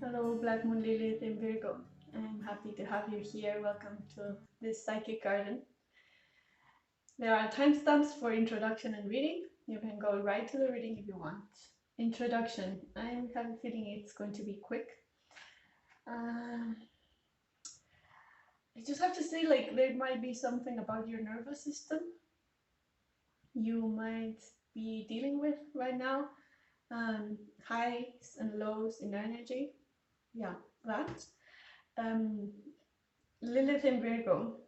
Hello, Black Moon Lilith in Virgo. I'm happy to have you here. Welcome to this psychic garden. There are timestamps for introduction and reading. You can go right to the reading if you want. Introduction. I have a feeling it's going to be quick. I just have to say, like, there might be something about your nervous system you might be dealing with right now. Highs and lows in energy. Yeah, that. Lilith in Virgo.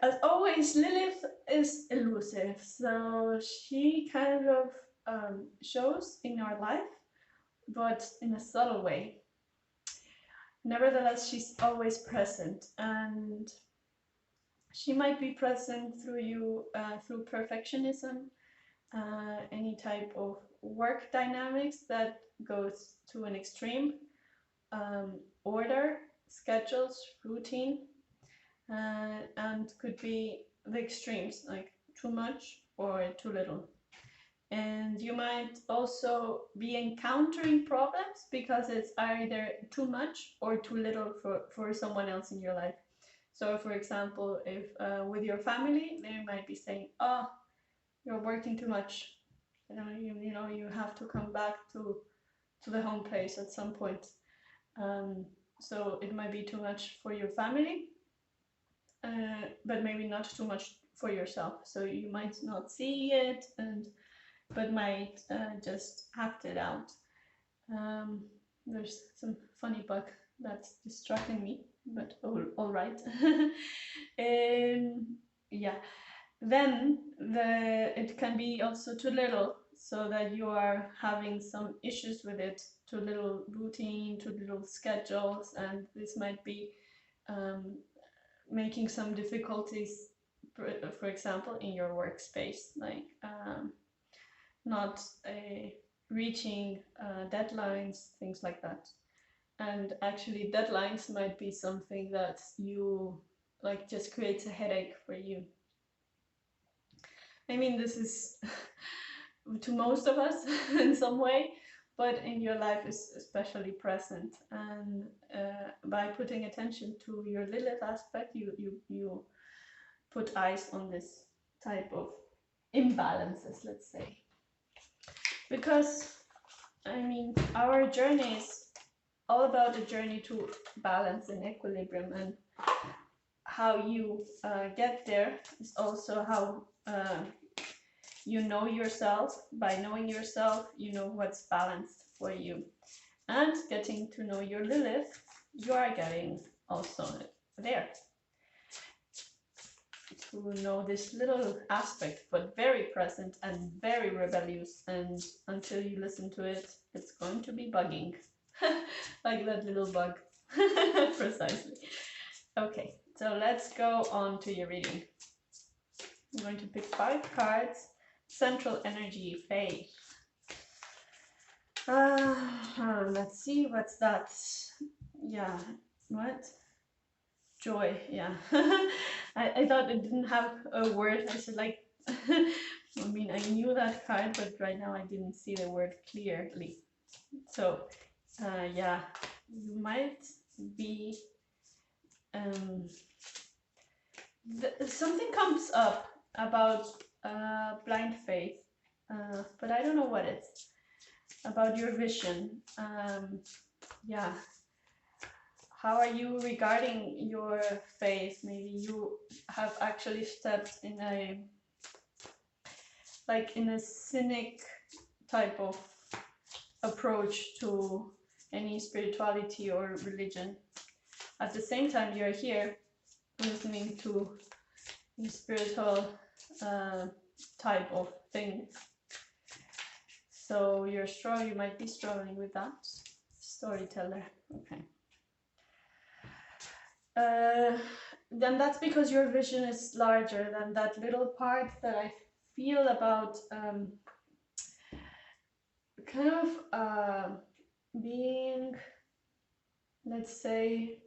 As always, Lilith is elusive, so she kind of shows in our life, but in a subtle way. Nevertheless, she's always present, and she might be present through you, through perfectionism, any type of work dynamics that goes to an extreme, order, schedules, routine, and could be the extremes, like too much or too little. And you might also be encountering problems because it's either too much or too little for someone else in your life. So for example, if with your family, they might be saying, oh, you're working too much. You have to come back to the home place at some point. So it might be too much for your family, but maybe not too much for yourself. So you might not see it, but might just act it out. There's some funny bug that's distracting me, but all right. Yeah. Then it can be also too little, so that you are having some issues with it. Too little routine, too little schedules, and this might be making some difficulties, for example, in your workspace, like not reaching deadlines, things like that. And actually deadlines might be something that you like just creates a headache for you. I mean, this is to most of us in some way, but in your life is especially present. And by putting attention to your Lilith aspect, you put eyes on this type of imbalances, let's say. Because, I mean, our journey is all about the journey to balance and equilibrium, and how you get there is also how you know yourself. By knowing yourself, you know what's balanced for you. And getting to know your Lilith, you are getting also there to know this little aspect, but very present and very rebellious. And until you listen to it, it's going to be bugging. Like that little bug. Precisely. Okay, so let's go on to your reading. I'm going to pick 5 cards. Central energy, faith. Let's see, what's that? Yeah, what? Joy, yeah. I thought it didn't have a word. I said, like, I mean, I knew that card, but right now I didn't see the word clearly. So, yeah, you might be, something comes up about blind faith, but I don't know what it's about. Your vision. Yeah, how are you regarding your faith? Maybe you have actually stepped in a cynic type of approach to any spirituality or religion. At the same time, you're here listening to the spiritual type of thing. So you're strong, you might be struggling with that. Storyteller, okay. Then that's because your vision is larger than that little part that I feel about kind of being, let's say,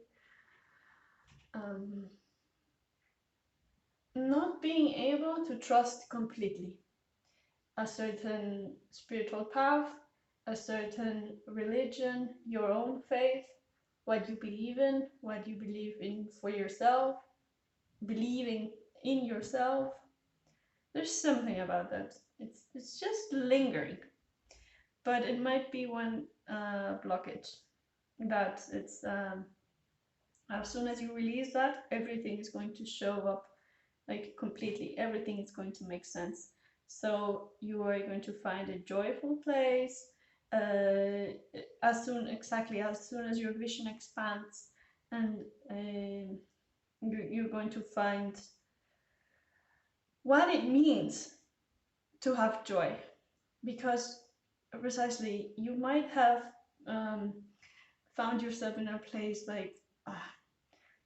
not being able to trust completely a certain spiritual path, a certain religion, your own faith, what you believe in for yourself, believing in yourself. There's something about that. It's just lingering, but it might be one blockage that it's as soon as you release that, everything is going to show up, like completely. Everything is going to make sense. So you are going to find a joyful place as soon as your vision expands, and you're going to find what it means to have joy, because precisely you might have found yourself in a place like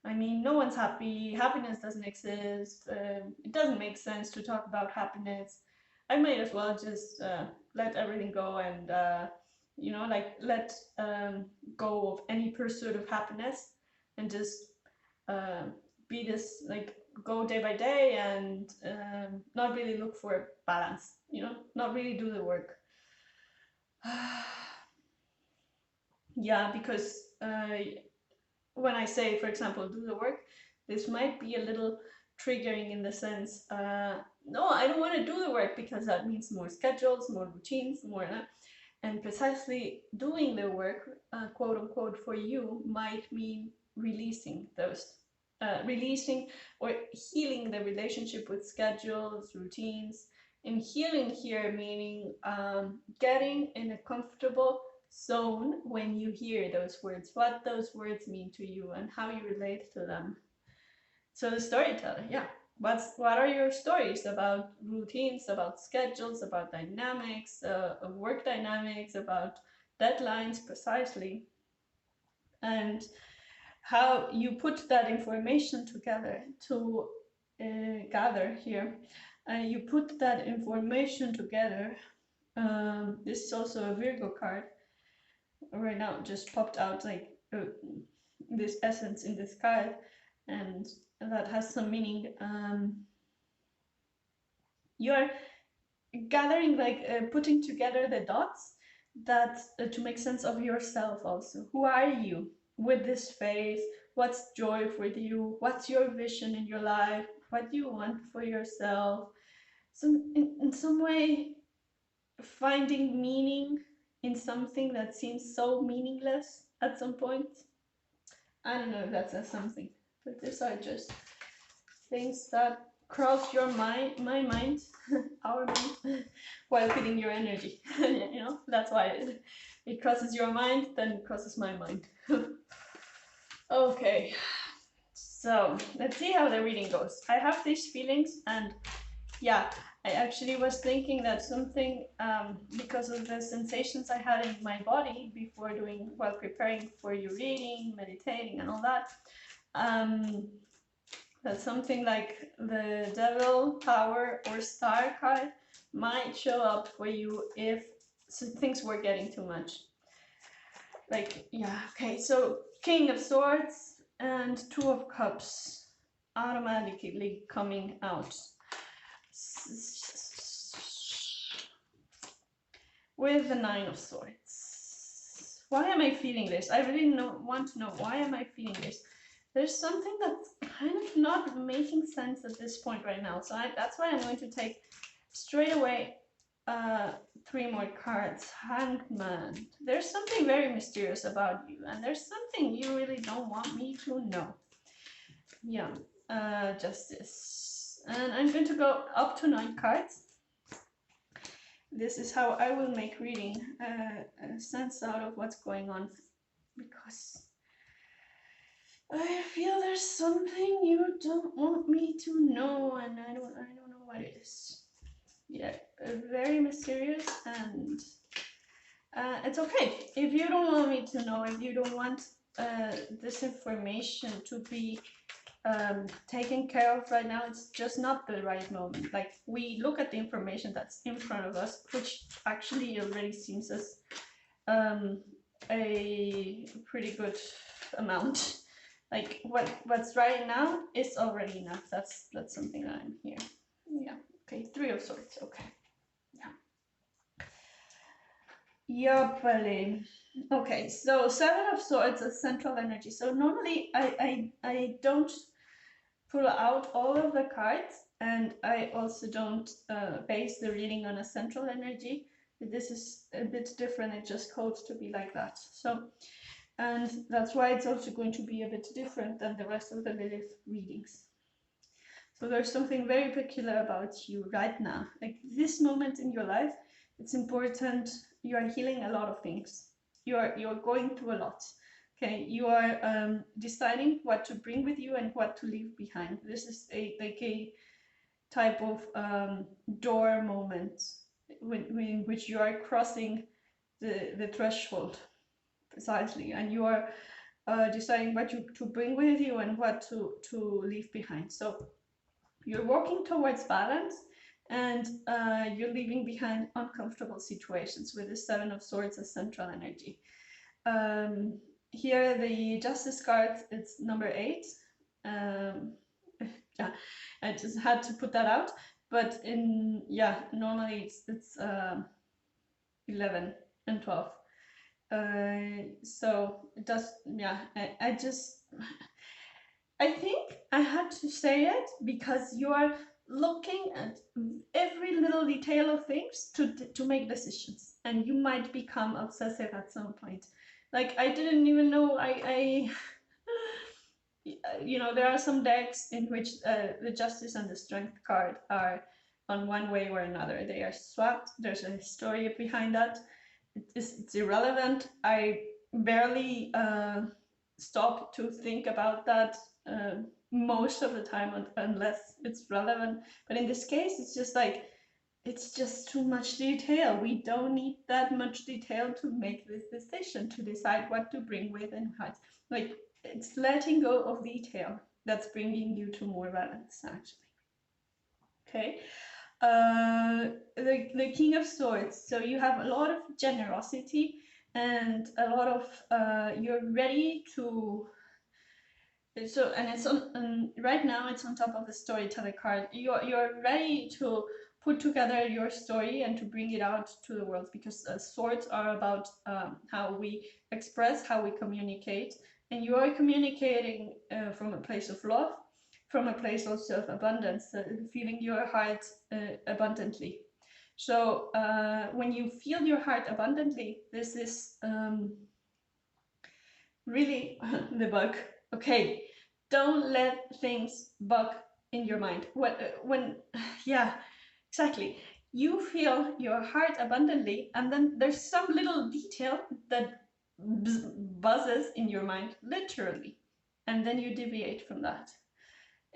I mean, no one's happy, happiness doesn't exist, it doesn't make sense to talk about happiness. I might as well just let everything go and like let go of any pursuit of happiness, and just be this, like, go day by day, and not really look for balance, not really do the work. Yeah, because when I say, for example, do the work, this might be a little triggering in the sense, no, I don't want to do the work because that means more schedules, more routines, more. And precisely doing the work, quote unquote, for you might mean releasing those, releasing or healing the relationship with schedules, routines. And healing here meaning getting in a comfortable zone when you hear those words, what those words mean to you and how you relate to them. So the storyteller, yeah. What are your stories about routines, about schedules, about dynamics, work dynamics, about deadlines, precisely, and how you put that information together to gather here. You put that information together. This is also a Virgo card. Right now, it just popped out like this essence in this card, and that has some meaning. You're gathering, like putting together the dots that to make sense of yourself also. Who are you with this faith? What's joy for you? What's your vision in your life? What do you want for yourself? In some way, finding meaning in something that seems so meaningless at some point. I don't know if that says something, but these are just things that cross your mind, my mind, our mind, while feeding your energy. That's why it crosses your mind, then it crosses my mind. Okay, so let's see how the reading goes. I have these feelings, and yeah, I actually was thinking that something, because of the sensations I had in my body before while preparing for your reading, meditating, and all that, that something like the Devil, Tower, or Star card might show up for you if things were getting too much. Like, yeah, okay, so King of Swords and Two of Cups automatically coming out. With the Nine of Swords. Why am I feeling this? I really want to know, why am I feeling this? There's something that's kind of not making sense at this point right now. So that's why I'm going to take straight away 3 more cards. Hanged Man. There's something very mysterious about you, and there's something you really don't want me to know. Yeah. Justice. And I'm going to go up to 9 cards. This is how I will make reading sense out of what's going on, because I feel there's something you don't want me to know, and I don't know what it is. Yeah, very mysterious, and it's okay if you don't want me to know, if you don't want this information to be taken care of right now. It's just not the right moment. Like, we look at the information that's in front of us, which actually already seems as a pretty good amount. Like, what's right now is already enough. That's something that I'm here. Yeah. Okay. 3 of Swords. Okay. Yeah. Yopali. Okay, so Seven of Swords is central energy. So normally I don't pull out all of the cards, and I also don't base the reading on a central energy. This is a bit different. It just codes to be like that. So, and that's why it's also going to be a bit different than the rest of the Lilith readings. So there's something very peculiar about you right now. Like this moment in your life, it's important. You are healing a lot of things. You're going through a lot. Okay, you are deciding what to bring with you and what to leave behind. This is a type of door moment in which you are crossing the threshold precisely, and you are deciding what to bring with you and what to leave behind. So you're walking towards balance, and you're leaving behind uncomfortable situations with the Seven of Swords as central energy. Here, the Justice card, it's number 8. Yeah, I just had to put that out. But normally it's 11 and 12. So it does, I think I had to say it because you are looking at every little detail of things to make decisions, and you might become obsessive at some point. Like I didn't even know I there are some decks in which the Justice and the Strength card are on one way or another. They are swapped. There's a story behind that. It's irrelevant. I barely stop to think about that most of the time unless it's relevant. But in this case, it's just like, it's just too much detail. We don't need that much detail to make this decision, to decide what to bring with and how. Like, it's letting go of detail that's bringing you to more balance, actually. Okay. The King of Swords. So you have a lot of generosity and a lot of you're ready to. So, and it's on right now. It's on top of the storyteller card. You're ready to put together your story and to bring it out to the world, because swords are about how we express, how we communicate, and you are communicating from a place of love, from a place also of abundance, feeling your heart abundantly. So when you feel your heart abundantly, there's this really the bug. Okay, don't let things bug in your mind. When yeah, exactly. You feel your heart abundantly, and then there's some little detail that buzzes in your mind, literally, and then you deviate from that.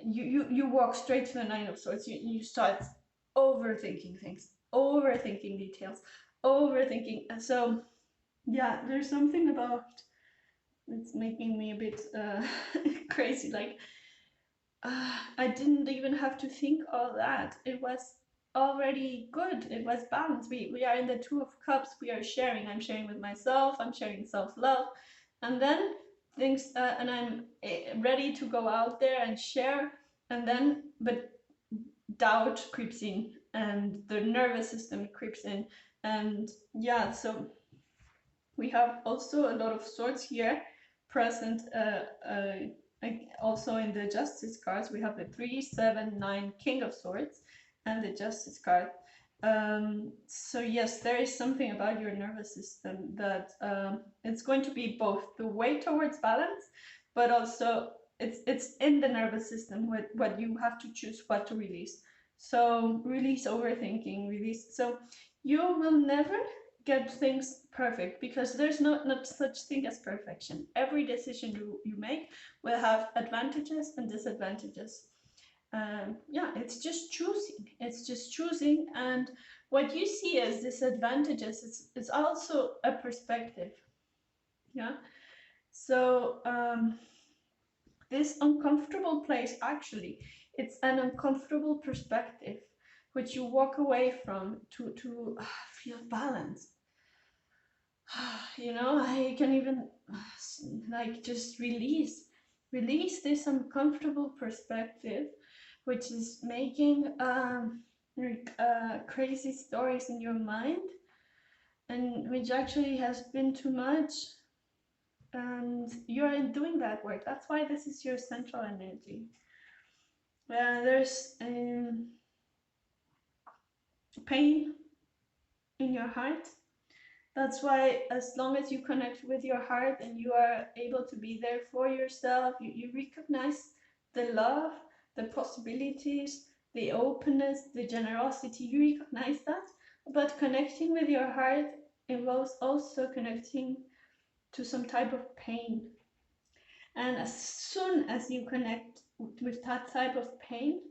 You walk straight to the Nine of Swords. You start overthinking things, overthinking details, overthinking. And so, yeah, there's something about it's making me a bit crazy. Like, I didn't even have to think all that. It was already good. It was balanced. We are in the Two of Cups. We are sharing. I'm sharing with myself. I'm sharing self-love. And then things, and I'm ready to go out there and share. And then, but doubt creeps in, and the nervous system creeps in. And yeah, so we have also a lot of swords here present. Also in the Justice cards, we have the 3, 7, 9 King of Swords and the Justice card. So yes, there is something about your nervous system that it's going to be both the way towards balance, but also it's in the nervous system what you have to choose what to release. So release overthinking, release. So you will never get things perfect, because there's not such thing as perfection. Every decision you make will have advantages and disadvantages. Yeah, it's just choosing. It's just choosing, and what you see as disadvantages is also a perspective. Yeah. So this uncomfortable place, actually, it's an uncomfortable perspective which you walk away from to feel balance. I can even like just release this uncomfortable perspective, which is making crazy stories in your mind, and which actually has been too much, and you're doing that work. That's why this is your central energy. There's pain in your heart. That's why, as long as you connect with your heart and you are able to be there for yourself, you recognize the love, the possibilities, the openness, the generosity. You recognize that. But connecting with your heart involves also connecting to some type of pain. And as soon as you connect with that type of pain,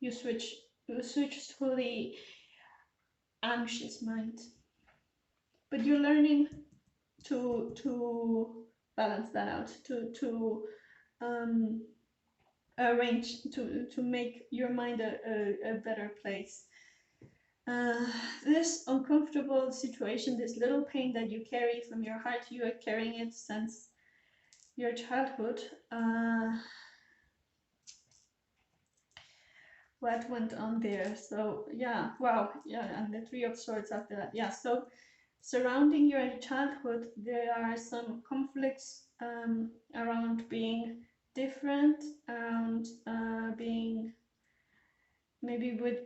you switch to the anxious mind. But you're learning to balance that out, to arrange, to make your mind a better place. This uncomfortable situation, this little pain that you carry from your heart, you are carrying it since your childhood. What went on there? So yeah, wow, yeah, and the Three of Swords after that. Yeah, so surrounding your childhood, there are some conflicts around being different, around being maybe with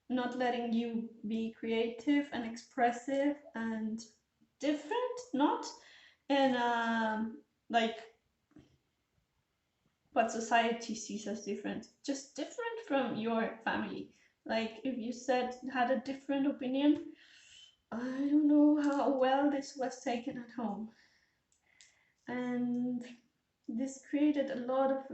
not letting you be creative and expressive and different, not in like what society sees as different, just different from your family. Like if you had a different opinion, I don't know how well this was taken at home, and this created a lot of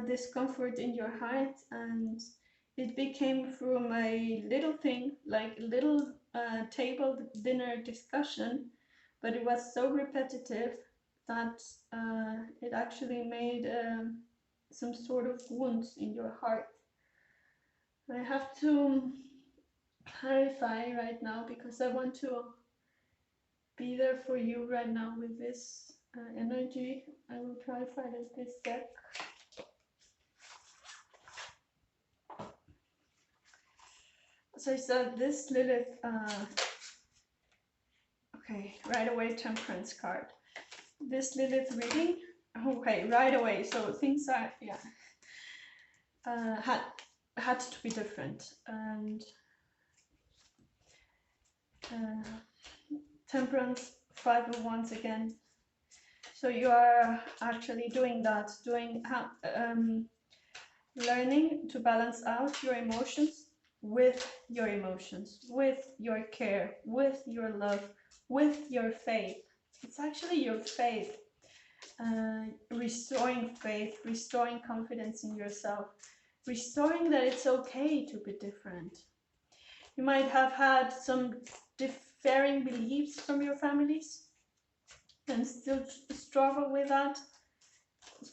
discomfort in your heart, and it became from a little thing, like a little table dinner discussion, but it was so repetitive that it actually made some sort of wounds in your heart. I have to clarify right now because I want to be there for you right now with this energy. I will clarify this deck. So I said this Lilith, okay, right away Temperance card. This Lilith reading, okay, right away. So things are, yeah, had to be different, and Temperance, 5 of Wands again. So you are actually doing that, learning to balance out your emotions with your emotions, with your care, with your love, with your faith. It's actually your faith, restoring confidence in yourself, restoring that it's okay to be different. You might have had some differing beliefs from your families and still struggle with that.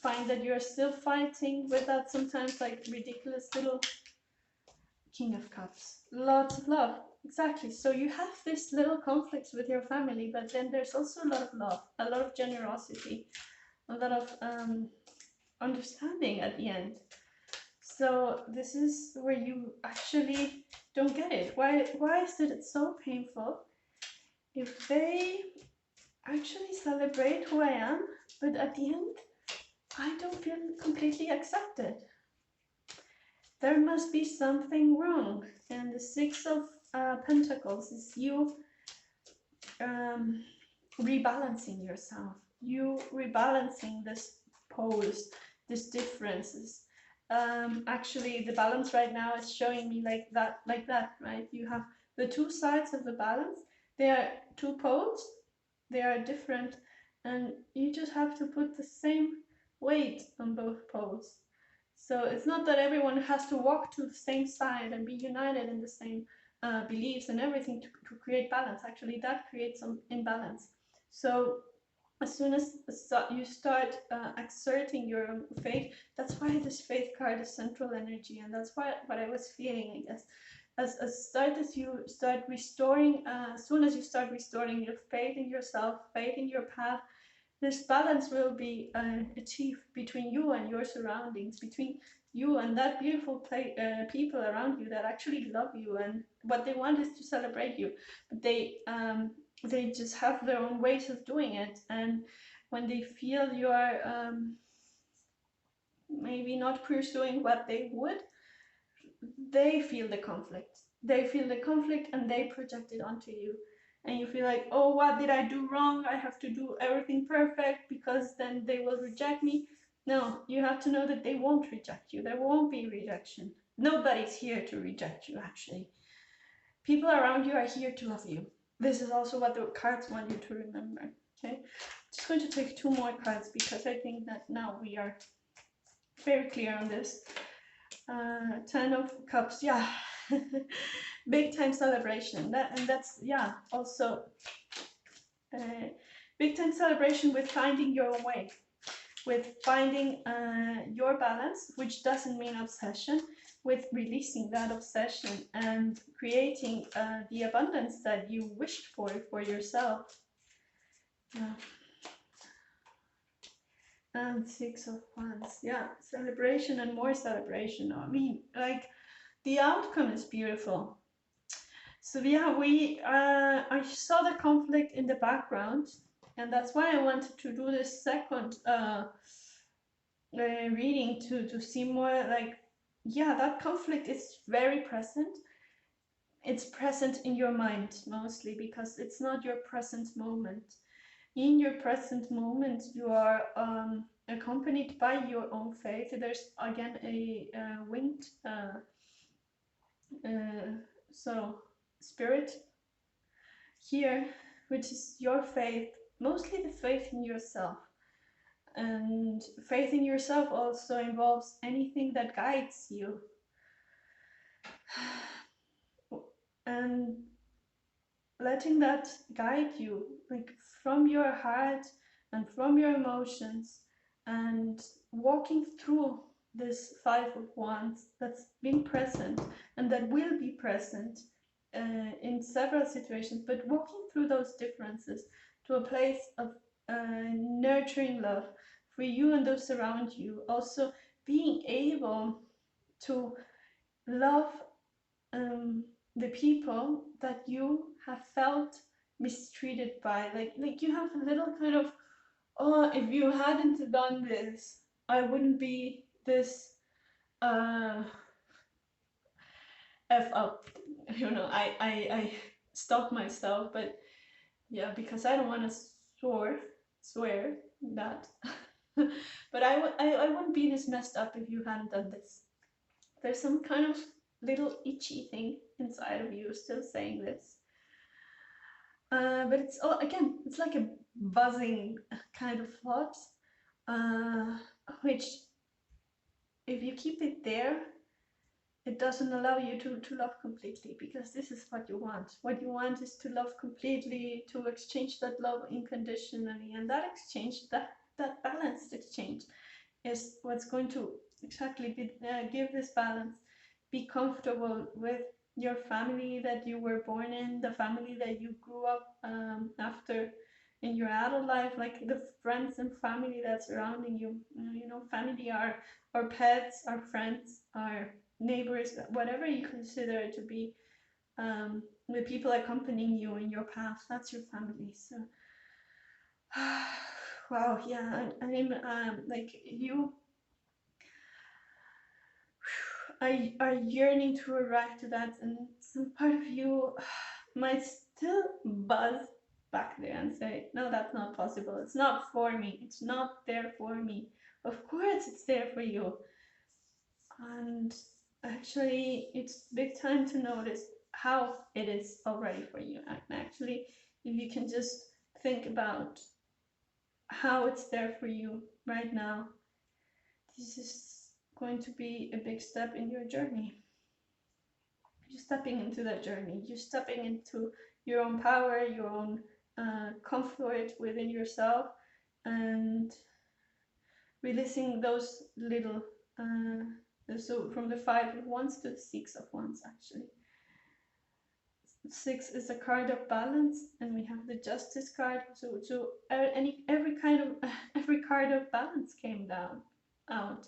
Find that you're still fighting with that sometimes, like ridiculous little King of Cups. Lots of love. Exactly. So you have this little conflicts with your family, but then there's also a lot of love, a lot of generosity, a lot of understanding at the end. So this is where you actually don't get it. Why is it so painful if they actually celebrate who I am, but at the end I don't feel completely accepted? There must be something wrong. And the Six of Pentacles is you rebalancing yourself, you rebalancing this poles, these differences. Actually, the balance right now is showing me like that, right? You have the two sides of the balance. They are two poles. They are different, and you just have to put the same weight on both poles. So it's not that everyone has to walk to the same side and be united in the same beliefs and everything to create balance. Actually, that creates some imbalance. So as soon as you start exerting your faith, that's why this faith card is central energy, and that's what I was feeling, I guess. As you start restoring, as soon as you start restoring your faith in yourself, faith in your path, this balance will be achieved between you and your surroundings, between you and that beautiful people around you that actually love you, and what they want is to celebrate you, but they just have their own ways of doing it. And when they feel you are maybe not pursuing what they would, they feel the conflict. They feel the conflict and they project it onto you. And you feel like, oh, what did I do wrong? I have to do everything perfect because then they will reject me. No, you have to know that they won't reject you. There won't be rejection. Nobody's here to reject you, actually. People around you are here to love you. This is also what the cards want you to remember. Okay, I'm just going to take 2 more cards because I think that now we are very clear on this. 10 of Cups, yeah. Big time celebration. That's yeah, also big time celebration with finding your own way, with finding your balance, which doesn't mean obsession, with releasing that obsession and creating the abundance that you wished for yourself. Yeah. And 6 of Wands, yeah, celebration and more celebration. I mean, like, the outcome is beautiful. So yeah, I saw the conflict in the background, and that's why I wanted to do this second reading to see more, like, yeah, that conflict is very present. It's present in your mind mostly because it's not your present moment. In your present moment, you are accompanied by your own faith. There's again a winged so spirit here, which is your faith, mostly the faith in yourself. And faith in yourself also involves anything that guides you. And letting that guide you, like, from your heart and from your emotions, and walking through this 5 of Wands that's been present and that will be present in several situations, but walking through those differences to a place of nurturing love for you and those around you. Also being able to love the people that you have felt mistreated by. Like you have a little kind of, oh, if you hadn't done this, I wouldn't be this F up. You know, I stop myself, but yeah, because I don't want to swear that. But I wouldn't be this messed up if you hadn't done this. There's some kind of little itchy thing inside of you still saying this. But it's, oh, again, it's like a buzzing kind of thought, which, if you keep it there, it doesn't allow you to love completely, because this is what you want. What you want is to love completely, to exchange that love unconditionally, and that exchange, that balanced exchange, is what's going to exactly give this balance. Be comfortable with your family that you were born in, the family that you grew up after in your adult life, like the friends and family that's surrounding you. You know, family are our pets, our friends, our neighbors, whatever you consider to be the people accompanying you in your path. That's your family. So wow, yeah, I mean, like, you are yearning to arrive to that, and some part of you might still buzz back there and say, no, that's not possible. It's not for me. It's not there for me. Of course it's there for you. And actually, it's big time to notice how it is already for you. And actually, if you can just think about how it's there for you right now, this is going to be a big step in your journey. You're stepping into that journey. You're stepping into your own power, your own comfort within yourself, and releasing those little so from the 5 of Wands to the 6 of Wands, actually. 6 is a card of balance, and we have the Justice card. So every card of balance came out.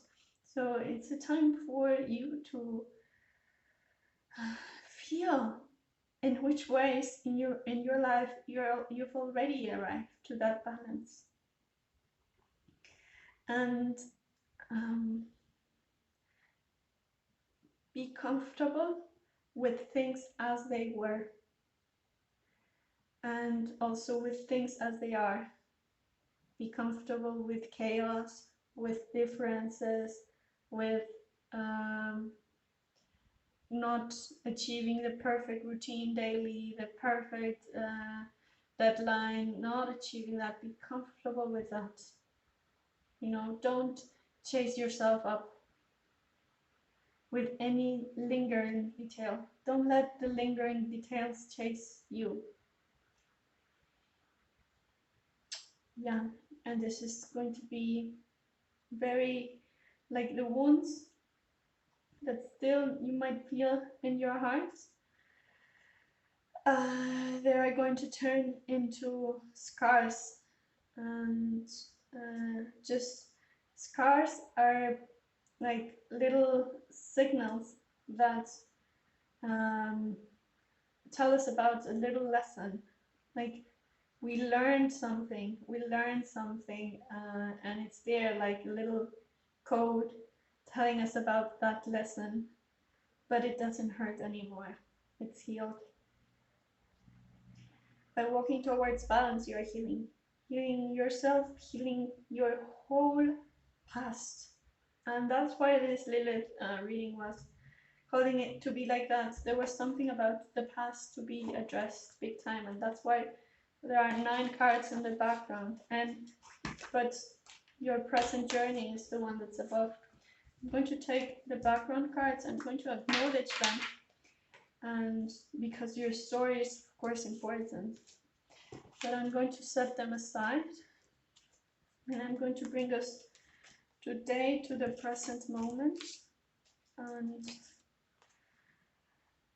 So it's a time for you to feel in which ways in your life you've already arrived to that balance, and be comfortable with things as they were, and also with things as they are. Be comfortable with chaos, with differences, with not achieving the perfect routine daily, the perfect deadline, not achieving that. Be comfortable with that. You know, don't chase yourself up with any lingering detail. Don't let the lingering details chase you. Yeah, and this is going to be very like the wounds that still you might feel in your heart. They are going to turn into scars, and just scars are like little signals that tell us about a little lesson. Like we learned something, and it's there like a little code telling us about that lesson, but it doesn't hurt anymore. It's healed. By walking towards balance, you are healing yourself, healing your whole past. And that's why this Lilith reading was calling it to be like that. There was something about the past to be addressed big time, and that's why there are 9 cards in the background. But your present journey is the one that's above. I'm going to take the background cards. I'm going to acknowledge them, and because your story is of course important, but I'm going to set them aside, and I'm going to bring us today to the present moment. And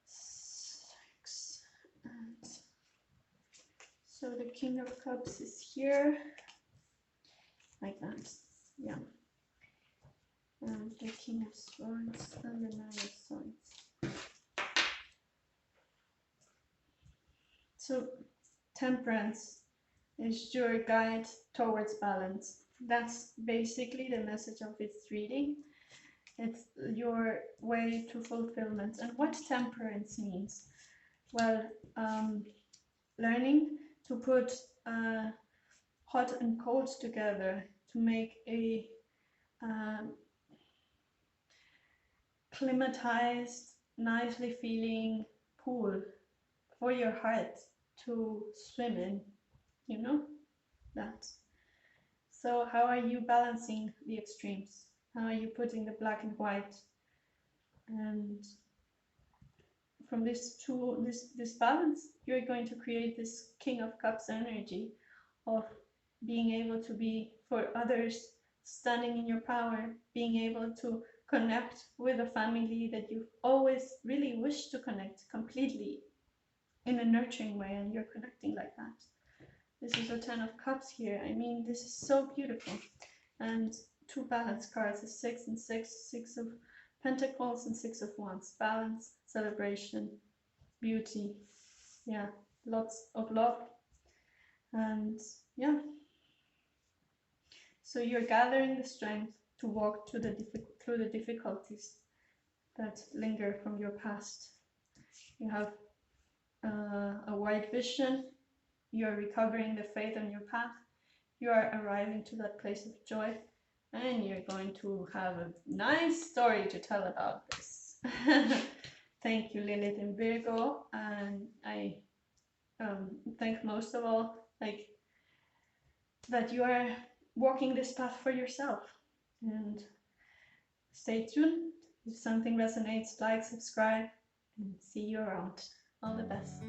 6, and so the King of Cups is here, like that, yeah, and the King of Swords and the 9 of Swords. So Temperance is your guide towards balance. That's basically the message of this reading. It's your way to fulfillment. And what temperance means? Well, learning to put hot and cold together to make a climatized, nicely feeling pool for your heart to swim in, you know, that. So how are you balancing the extremes? How are you putting the black and white? And from this balance, you're going to create this King of Cups energy of being able to be for others, standing in your power, being able to connect with a family that you've always really wished to connect completely in a nurturing way, and you're connecting like that. This is a 10 of Cups here. I mean, this is so beautiful. And 2 balance cards, a 6 and 6, 6 of Pentacles and 6 of Wands. Balance, celebration, beauty. Yeah, lots of love. And yeah, so you're gathering the strength to walk through the difficulties that linger from your past. You have a wide vision. You're recovering the faith on your path. You are arriving to that place of joy, and you're going to have a nice story to tell about this. Thank you, Lilith and Virgo, and I think most of all, like, that you are walking this path for yourself. And stay tuned. If something resonates, like, subscribe, and see you around. All the best.